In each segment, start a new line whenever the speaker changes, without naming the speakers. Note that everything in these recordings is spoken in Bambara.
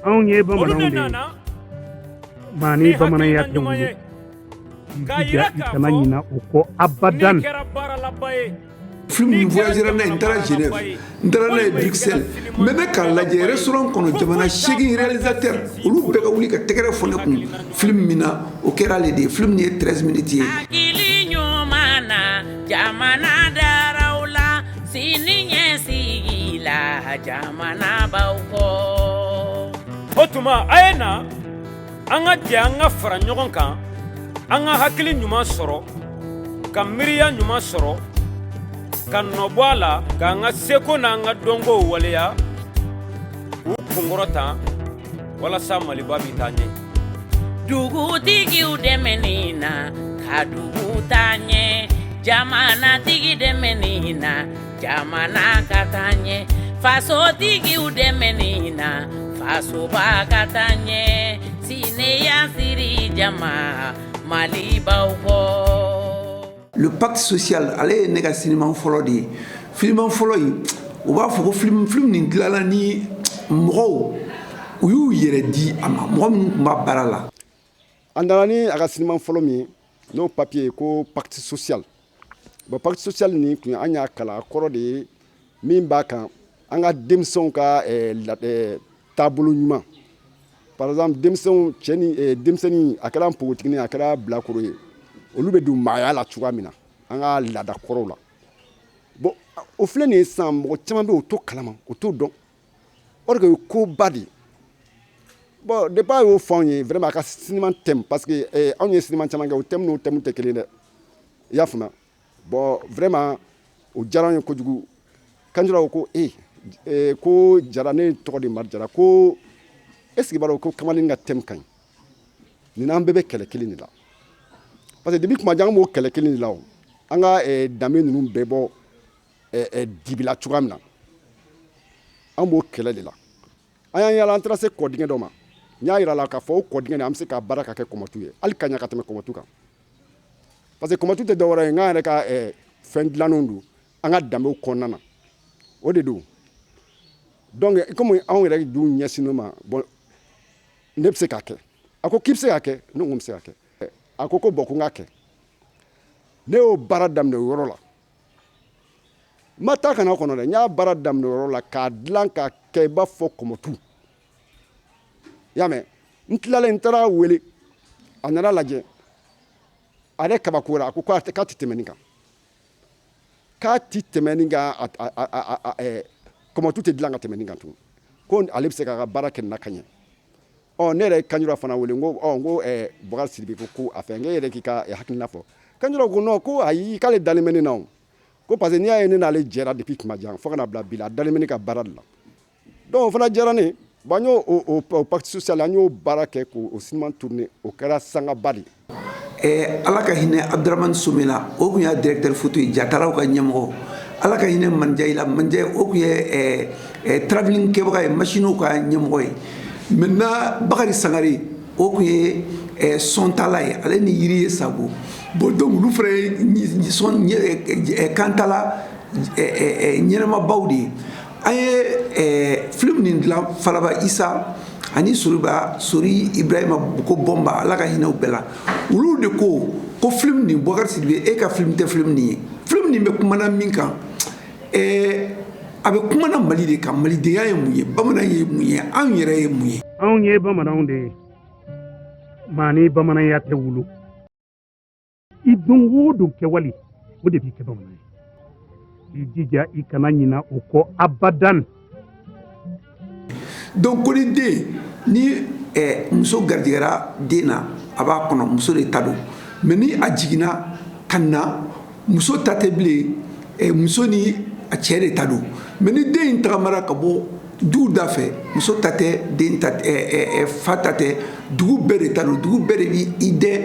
anw ye bamananw de ye mani bamananya tɛ wolo jija i kana ɲina o kɔ abadan
film ni voyagera na intara Genève intara na Bruxelles mais ne k'a lajɛ restaurant kɔnɔ jamana 8 réalisateur olu bɛɛ ka wuli ka tɛgɛrɛ fɔ ne kun film min na o kɛra ale de ye film ni ye 13 minutes ye
akili ɲuman na jamana daraw la sini ɲɛsigi la jamana baw kɔ
o tuma a ye na an ka jɛ an ka fara ɲɔgɔn kan an ka hakili ɲuman sɔrɔ ka miiriya ɲuman sɔrɔ ka nɔbɔ a la k'an ka seko n'an ka dɔnkow waleya k'u kunkɔrɔta walasa maliba bi taa ɲɛ
dugutigiw dɛmɛni na ka dugu taa ɲɛ jamanatigi dɛmɛni na jamana ka taa ɲɛ fasotigiw dɛmɛni na fasoba ka taa ɲɛ sineya siri jama malibaw kɔ.
Le pacte social ale ne ka cinéma fɔlɔ de ye film fɔlɔ in u b'a fɔ ko film nin dilanna ni mɔgɔw u y'u yɛrɛ di a ma mɔgɔ minnu tun b'a baara la
an nana ni a ka cinéma fɔlɔ min ye n'o papier ko pacte social bon pacte social nin kun an y'a kalan a kɔrɔ de ye min b'a kan an ka denmisɛnw ka taabolo ɲuman par exemple denmisɛnw cɛ ni denmisɛnnin a kɛra npogotigini a kɛra bilakoro ye olu bɛ don maaya la cogoya min na an ka laada kɔrɔw la bon o filɛ nin ye sisan mɔgɔ caman bɛ o to kalama o t'o dɔn o de ka o ye koba de ye bon depuis a y'o fɔ anw ye vraiment a ka cinéma thème parce que anw ye cinéma caman kɛ o thème n'o thème tɛ kelen dɛ i y'a faamuya bon vraiment o diyara anw ye kojugu Kanjura ko ko Jara ne tɔgɔ de Mari Jara ko est ce que b'a dɔn ko Kamalenin ka thème ka ɲi nin n'an bɛɛ bɛ kɛlɛ kelen de la parce que depuis kuma jan an b'o kɛlɛ kelen de la o an ka danbe ninnu bɛɛ bɔ dibila cogoya min na an b'o kɛlɛ de la an y'an yala an taara se kɔdingɛ dɔ ma n y'a yira la k'a fɔ o kɔdingɛ nin an bɛ se k'a baara ka kɛ kɔmɔtu ye hali ka ɲa ka tɛmɛ kɔmɔtu kan parce que kɔmɔtu tɛ dɔwɛrɛ ye n k'an yɛrɛ ka fɛn dilannenw don an ka danbew kɔnɔna na o de don donc comme anw yɛrɛ dun ɲɛsinnen ma bon ne bɛ se k'a kɛ a ko k'i bɛ se k'a kɛ ne ko n bɛ se k'a kɛ a ko bon ko n k'a kɛ ne y'o baara daminɛ o yɔrɔ la n ma taa ka na kɔnɔ dɛ n y'a baara daminɛ o yɔrɔ la k'a dilan k'a kɛ i b'a fɔ kɔmɔtu i y'a mɛn n tilalen n taara wele a nana lajɛ a yɛrɛ kabakora a ko k'a tɛ tɛmɛ nin kan k'a tɛ tɛmɛ nin kan kɔmɔtu tɛ dilan ka tɛmɛ nin kan tugun ko ale bɛ se k'a ka baara kɛ nin na ka ɲɛ ne yɛrɛ ye Kanjura fana wele n ko Bukari Sidibe ko a fɛ n yɛrɛ k'i ka hakilina fɔ Kanjura ko non ko ayi k'ale dalen bɛ ne na o ko parce que n'i y'a ye ne n'ale jɛra depuis tuma jan fo ka na bila bi la a dalen bɛ ne ka baara de la donc o fana diyara ne bon an y'o o pacte social an y'o baara kɛ k'o cinéma tourner o kɛra sangaba de ye.
Ala ka hinɛ Abdramane Somela o kun y'a directeur photo ye Jataraw ka ɲɛmɔgɔ Ala ka hinɛ Mandiaye la Mandiaye o kun ye travelling kɛbaga ye machine ka ɲɛmɔgɔ ye maintenant Bakari Sangare o kun ye sontala ye ale ni yiri ye Sabo bon donc olu fana ye kantala ɲɛnɛmabaw de ye an ye film nin dilan Falaba Isa ani Sori Ibrahima ko Bomba Ala ka hinɛ u bɛɛ la olu de ko film nin Bukari Sidibe e ka film tɛ film nin ye film nin bɛ kumana min kan a bɛ kumana Mali de kan malidenya ye mun ye bamanan ye mun ye anw yɛrɛ ye mun ye
anw ye bamananw de ye mani bamananya tɛ wolo i don o don kɛwale o de b'i kɛ bamanan ye i jija i kana ɲina o kɔ abadan
donc ko ni den ni muso garijɛgɛra den na a b'a kɔnɔ muso de ta don mais ni a jiginna ka na muso ta tɛ bilen muso ni a cɛ de ta don mais ni den in tagamara ka bɔ dugu da fɛ muso ta tɛ den ta fa ta tɛ dugu bɛɛ de ta don dugu bɛɛ de b'i dɛn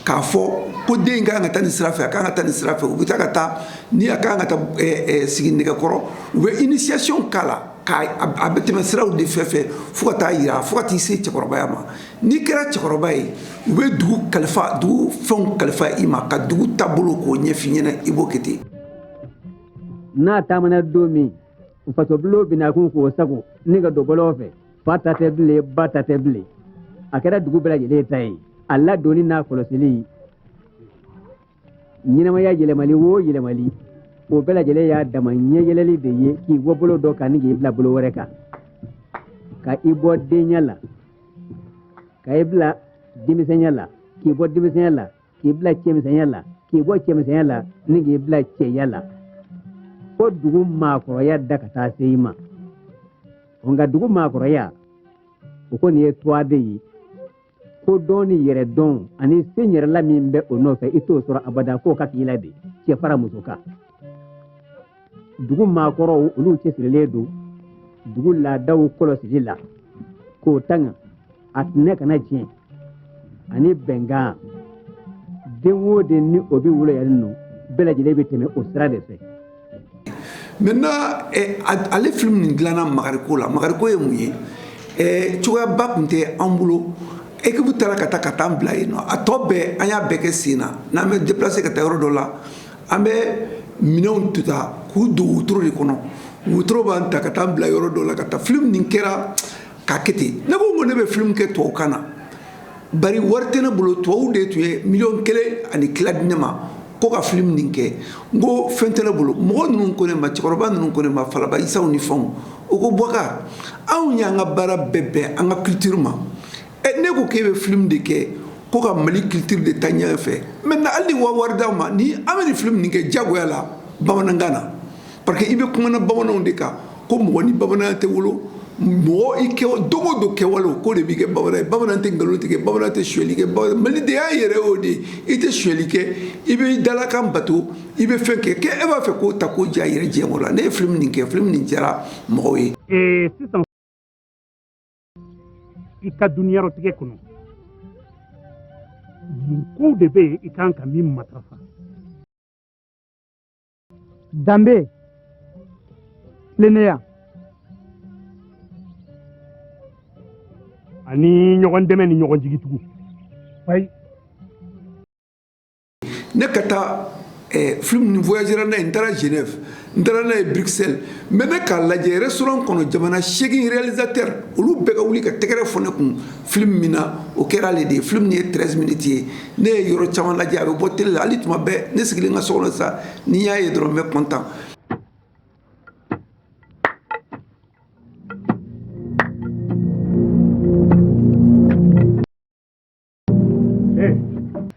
k'a fɔ ko den in ka kan ka taa nin sira fɛ a ka kan ka taa nin sira fɛ u bɛ taa ka taa ni a ka kan ka taa sigi nɛgɛkɔrɔ u bɛ initiation k'a la a bɛ tɛmɛ siraw de fɛ fo ka taa yira fo ka t'i se cɛkɔrɔbaya ma n'i kɛra cɛkɔrɔba ye u bɛ dugu kalifa dugu fɛnw kalifa i ma ka dugu taabolo k'o ɲɛf'i ɲɛna i b'o kɛ ten.
n'a taamana don min fasobilo bɛna kun k'o sago ne ka don bɔlɔn fɛ fa ta tɛ bilen ba ta tɛ bilen a kɛra dugu bɛɛ lajɛlen ta ye a ladonni n'a kɔlɔsili ɲɛnamaya yɛlɛmali o yɛlɛmali o bɛɛ lajɛlen y'a dama ɲɛyɛlɛli de ye k'i bɔ bolo dɔ kan ni k'i bila bolo wɛrɛ kan ka i bɔ denya la ka i bila denmisɛnya la k'i bɔ denmisɛnya la k'i bila cɛmisɛnya la k'i bɔ cɛmisɛnya la ni k'i bila cɛya la fo dugu maakɔrɔya da ka taa se i ma nka dugu maakɔrɔya o kɔni ye tuwaden ye ko dɔn ni yɛrɛ dɔn ani se yɛrɛla min bɛ o nɔfɛ i t'o sɔrɔ abada k'o ka k'i la de cɛ fara muso kan dugu maakɔrɔw olu cɛsirilen don dugu laadaw kɔlɔsili la k'o tanga a tinɛ kana tiɲɛ ani bɛnkan den o den ni o bɛ wolo yan nɔ bɛɛ lajɛlen bɛ tɛmɛ o sira de fɛ.
Maintenant ale film nin dilanna Magariko la Magariko ye mun ye cogoyaba tun tɛ an bolo équipe taara ka taa bila yen nɔ a tɔ bɛɛ an y'a bɛɛ kɛ sen na n'an bɛ déplacer ka taa yɔrɔ dɔ la an bɛ minɛnw tuta k'u don wotoro de kɔnɔ wotoro b'an ta ka taa bila yɔrɔ dɔ la ka taa film nin kɛra k'a kɛ ten ne ko ne bɛ film kɛ tubabukan na bari wari tɛ ne bolo tubabuw de tun ye $1,000,000 ani tila di ne ma ko ka film nin kɛ n ko fɛn tɛ ne bolo mɔgɔ ninnu ko ne ma cɛkɔrɔba ninnu ko ne ma Falaba Isaw ni fɛnw o ko Boubacar anw y'an ka baara bɛɛ bɛn an ka culture ma ne ko k'e bɛ film de kɛ ko ka Mali culture de taa ɲɛ fɛ maintenant hali ni wari d'anw ma ni an bɛ nin film nin kɛ diyagoya la bamanankan na parce que i bɛ kumana bamananw de kan ko mɔgɔ ni bamananya tɛ wolo mɔgɔ i kɛ dogo do kɛwale ko de b'i kɛ bamanan ye bamanan tɛ nkalon tigɛ bamanan tɛ suyɛli kɛ Mali de y'a yɛrɛ o de i tɛ suyɛli kɛ i bɛ dalakan bato i bɛ fɛn kɛ e b'a fɛ k'o ta k'o diya yɛrɛ diɲɛ kɔnɔ la ne ye film nin kɛ film nin diyara mɔgɔw ye.
sisan i ka duniyarɔtigɛ kɔnɔ nin kow de bɛ yen i kan ka min matarafa.
danbe tilennenya
ani ɲɔgɔn dɛmɛ ni ɲɔgɔn jigitugu.
ayi ne ka taa film nin voyagera n'a ye n taara Genève n taara n'a ye Bruxelles mais ne k'a lajɛ restaurant kɔnɔ jamana 8 réalisateur olu bɛɛ ka wuli ka tɛgɛrɛ fɔ ne kun film min na o kɛra ale de ye film nin ye 13 minutes ye ne ye yɔrɔ caman lajɛ a bɛ bɔ télé la hali tuma bɛɛ ne sigilen ka so kɔnɔ sa ni n y'a ye dɔrɔn n bɛ content.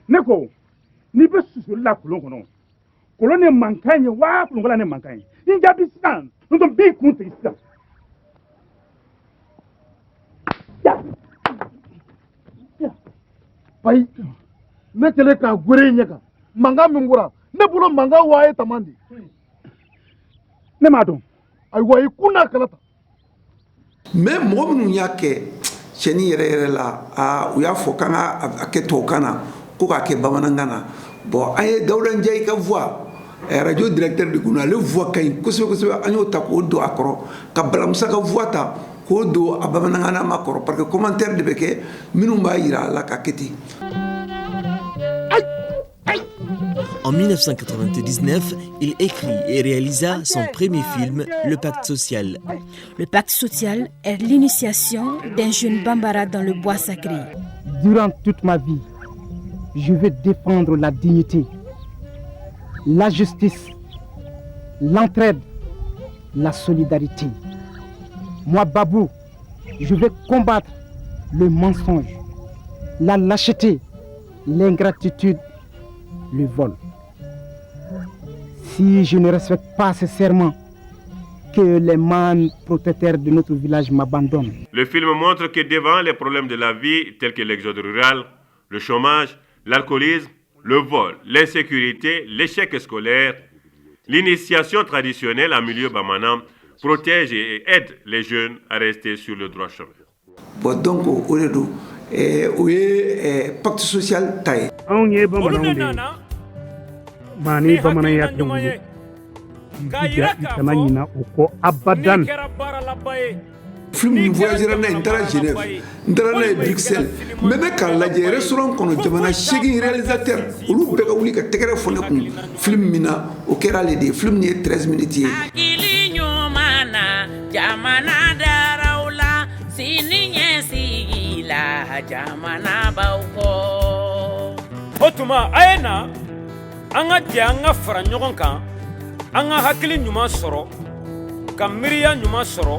ne ko n'i bɛ susuli la kolon kɔnɔ kolon ne mankan ye wa kolonkala ne mankan ye n jaabi sisan n'o tɛ n b'i kun sigi sisan.
ayi ne kɛlen k'a gwere i ɲɛ kan mankan min bɔra ne bolo mankan waa ye taman de.
ne m'a dɔn.
ayiwa i kun n'a kala ta.
mais mɔgɔ minnu y'a kɛ cɛnni yɛrɛ yɛrɛ la u y'a fɔ k'an ka kɛ tubabukan na ko k'a kɛ bamanankan na bon an ye Dawuda Njayi ka voix radio directeur de kun ale voix ka ɲi kosɛbɛ kosɛbɛ an y'o ta k'o don a kɔrɔ ka Balamusa ka voix ta k'o don a bamanankan ma kɔrɔ parce que commentaire de bɛ kɛ minnu b'a yira a la ka kɛ ten.
En 1999, il écrit et réalisa son premier film, Le Pacte social.
Le Pacte social est l'initiation d'un jeune Bambara dans le bois sacré.
Durant toute ma vie, je vais défendre la dignité, la justice, l'entraide, la solidarité. Moi, Babou, je vais combattre le mensonge, la lâcheté, l'ingratitude, le vol. Si je ne respecte pas ces serments, que les mânes protecteurs de notre village m'abandonnent.
Le film montre que devant les problèmes de la vie, tels que l'exode rural, le chômage, l'alcoolisme, le vol, l'insécurité, l'échec scolaire, l'initiation traditionnelle en milieu bamanan protège et aide les jeunes à rester sur le droit chemin.
Bon, donc, au pacte social taille.
Mani bamananya tɛ wolo i jija i kana ɲina o kɔ abadan.
Film nin voyagera n'a ye n taara Genève n taara n'a ye Bruxelles mais ne k'a lajɛ restaurant kɔnɔ jamana 8 réalisateur olu bɛɛ ka wuli ka tɛgɛrɛ fɔ ne kun film min na o kɛra ale de ye film nin ye 13 minutes ye.
Akili ɲuman na jamana daraw la ka jamana baw kɔ.
O tuma a ye na an ka jɛ an ka fara ɲɔgɔn kan an ka hakili ɲuman sɔrɔ ka miiriya ɲuman sɔrɔ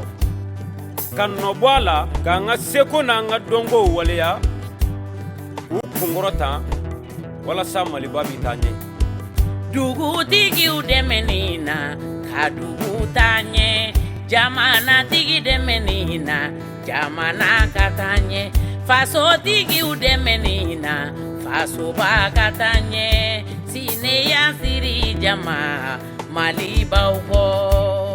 ka nɔbɔ a la k'an ka seko n'an ka dɔnkow waleya k'u kunkɔrɔta walasa maliba bi taa ɲɛ.
Dugutigiw dɛmɛni na ka dugu taa ɲɛ, jamanatigi dɛmɛni na jamana ka taa ɲɛ, fasotigiw dɛmɛni na fasoba ka taa ɲɛ, sineya siri jama malibaw kɔ.